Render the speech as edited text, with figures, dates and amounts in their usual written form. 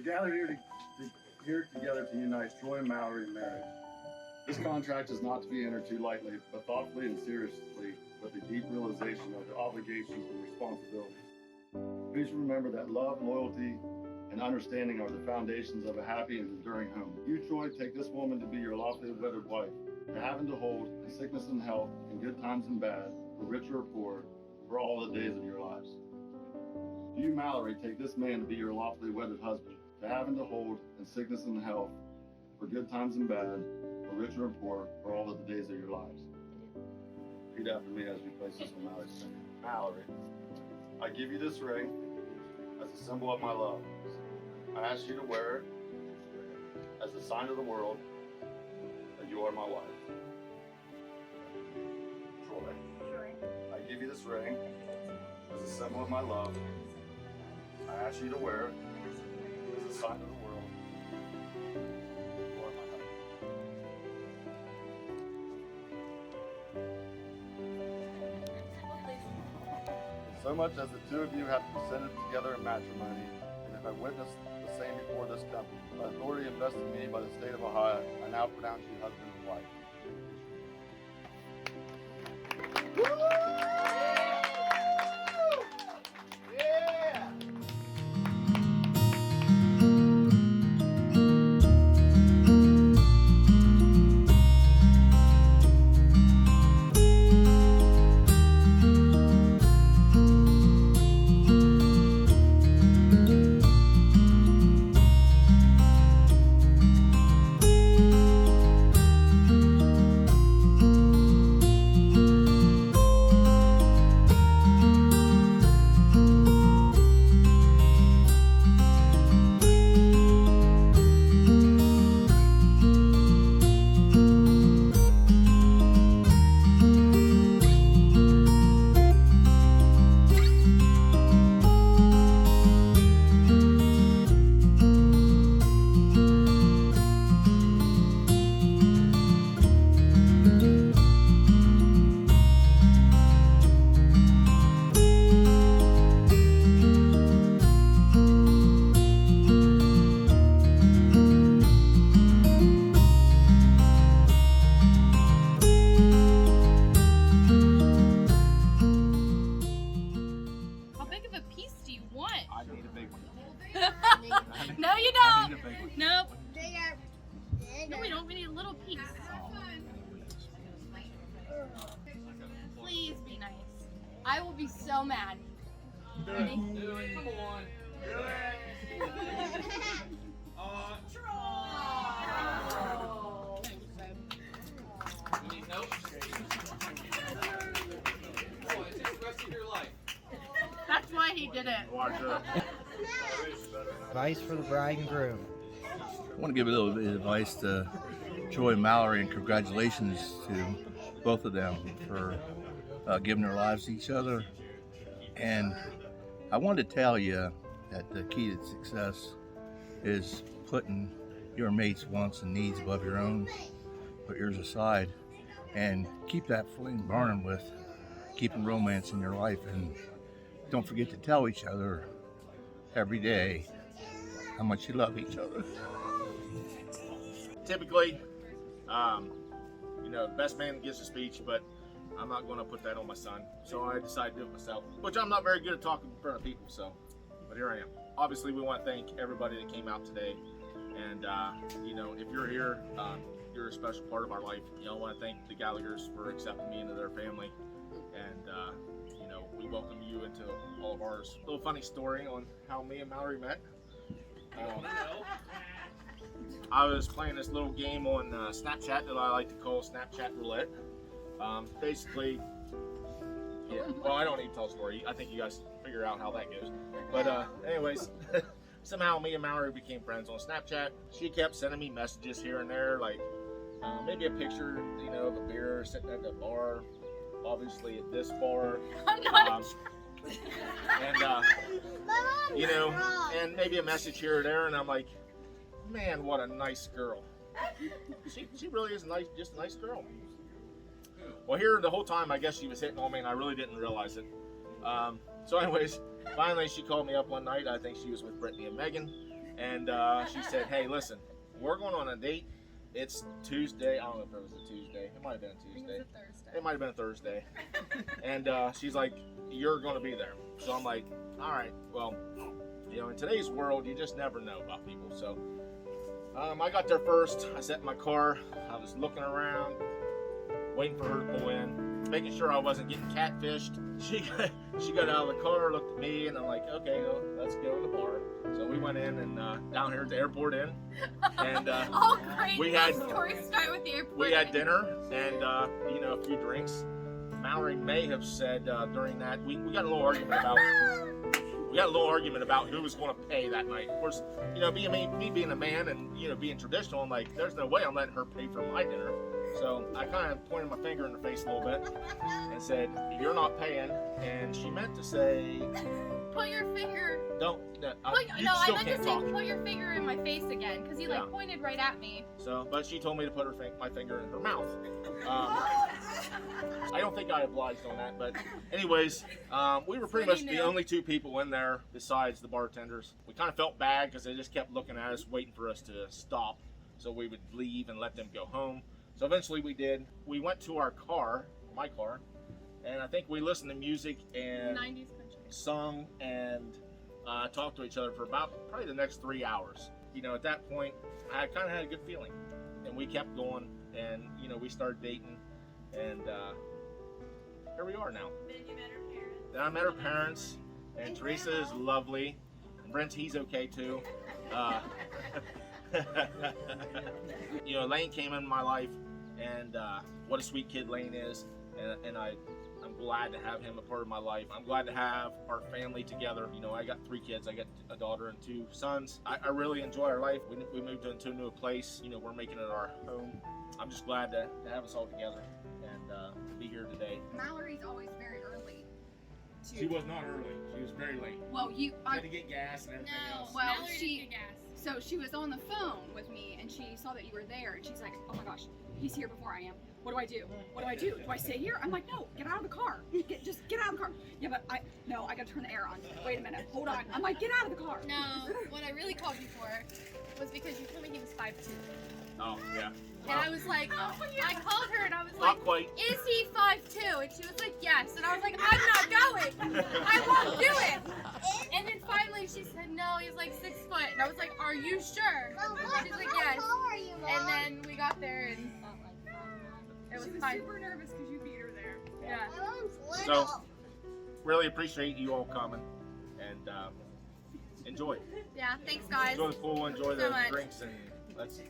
We're gathered here together to unite Troy and Mallori in marriage. This contract is not to be entered too lightly, but thoughtfully and seriously with a deep realization of the obligations and responsibilities. Please remember that love, loyalty, and understanding are the foundations of a happy and enduring home. You, Troy, take this woman to be your lawfully wedded wife, to have and to hold in sickness and health, in good times and bad, for rich or poor, for all the days of your lives. You, Mallori, take this man to be your lawfully wedded husband, to have and to hold in sickness and health, for good times and bad, for rich or poor, for all of the days of your lives. Repeat after me as we place this on Mallori's finger. Mallori, I give you this ring as a symbol of my love. I ask you to wear it as a sign to the world that you are my wife. Troy, I give you this ring as a symbol of my love. I ask you to wear it as a sign to the world that you are my husband. So much as the two of you have consented together in matrimony, and if I witnessed the same before this company, by authority invested in me by the state of Ohio, I now pronounce you husband and wife. No, you don't. Nope. No, we don't. We need a little piece. Please be nice. I will be so mad. Do it. Do it. Come on. Do it. You need help? Oh, it's just the rest of your life. That's why he did it. Advice for the bride and groom. I want to give a little bit of advice to Troy and Mallori, and congratulations to both of them for giving their lives to each other. And I want to tell you that the key to success is putting your mate's wants and needs above your own, put yours aside, and keep that flame burning with keeping romance in your life. And don't forget to tell each other every day how much you love each other. Typically, the best man gives a speech, but I'm not going to put that on my son, so I decided to do it myself, which I'm not very good at talking in front of people, but here I am. Obviously, we want to thank everybody that came out today, and if you're here, you're a special part of our life. I want to thank the Gallaghers for accepting me into their family, and we welcome you into all of ours. A little funny story on how me and Mallori met. I was playing this little game on Snapchat that I like to call Snapchat Roulette. Basically, well, I don't need to tell a story. I think you guys figure out how that goes. But anyways, somehow me and Mallori became friends on Snapchat. She kept sending me messages here and there, like maybe a picture, of a beer sitting at the bar. Obviously at this bar. I'm not. And maybe a message here or there, and I'm like, man, what a nice girl. She really is just a nice girl. Well, here the whole time, I guess she was hitting on me, and I really didn't realize it. So anyways, finally she called me up one night. I think she was with Brittany and Megan, And she said, hey, listen, we're going on a date. It's Tuesday. I don't know if it was a Tuesday. It might have been a Tuesday. It was a Thursday. It might have been a Thursday. And she's like, you're going to be there. So I'm like, all right, well, you know, in today's world, you just never know about people. So I got there first. I sat in my car. I was looking around, waiting for her to pull in, making sure I wasn't getting catfished. She got out of the car, looked at me, and I'm like, okay, well, let's go to the bar. So we went in and down here at the airport inn, and Oh, great. we had Stories start with the airport. we had dinner and you know, a few drinks. Mallory may have said during that we got a little argument about who was going to pay that night. Of course, you know, me being a man and, you know, being traditional, I'm like, there's no way I'm letting her pay for my dinner. So I kind of pointed my finger in her face a little bit and said, you're not paying. And she meant to say, Put your finger. don't. You No, I still meant to can't say talk. put your finger in my face again because you Yeah. like pointed right at me. So, but she told me to put my finger in her mouth. I don't think I obliged on that, but anyways, we were pretty So much you the knew. only two people in there besides the bartenders. We kind of felt bad because they just kept looking at us, waiting for us to stop, so we would leave and let them go home. So eventually we did. We went to our car, my car, and I think we listened to music and 90s country. sung and talked to each other for about probably the next 3 hours. You know, at that point, I kind of had a good feeling, and we kept going, and you know, we started dating, and here we are now. Then you met her parents. Then I met her parents, and Teresa is lovely, and Brent, he's okay too. You know, Lane came in my life, and what a sweet kid Lane is, and I'm glad to have him a part of my life. I'm glad to have our family together. You know, I got 3 kids. I got a daughter and 2 sons. I really enjoy our life. We moved into a new place. You know, we're making it our home. I'm just glad to have us all together and to be here today. Mallory's always very early. She was not early. She was very late. Well, She had to get gas and everything else. Well, Mallory she- didn't get gas. So she was on the phone with me and she saw that you were there and she's like, oh my gosh, he's here before I am. What do I do? What do I do? Do I stay here? I'm like, no, get out of the car. Just get out of the car. Yeah, but I gotta turn the air on. Wait a minute, hold on. I'm like, get out of the car. No, what I really called you for was because you told me he was 5'2". Oh, yeah. And I was like, Oh, yeah. I called her and I was Not like, quite. is he 5'2"? And she was like, yes. And I was like, I'm not going. I won't do it. And then finally she said, no, he's like 6 foot. And I was like, are you sure? And she's like, yes. And then we got there and it was She was fine. super nervous because you beat her there. Yeah. So, really appreciate you all coming and enjoy. Yeah, thanks guys. Enjoy the pool, enjoy So the much. drinks, and let's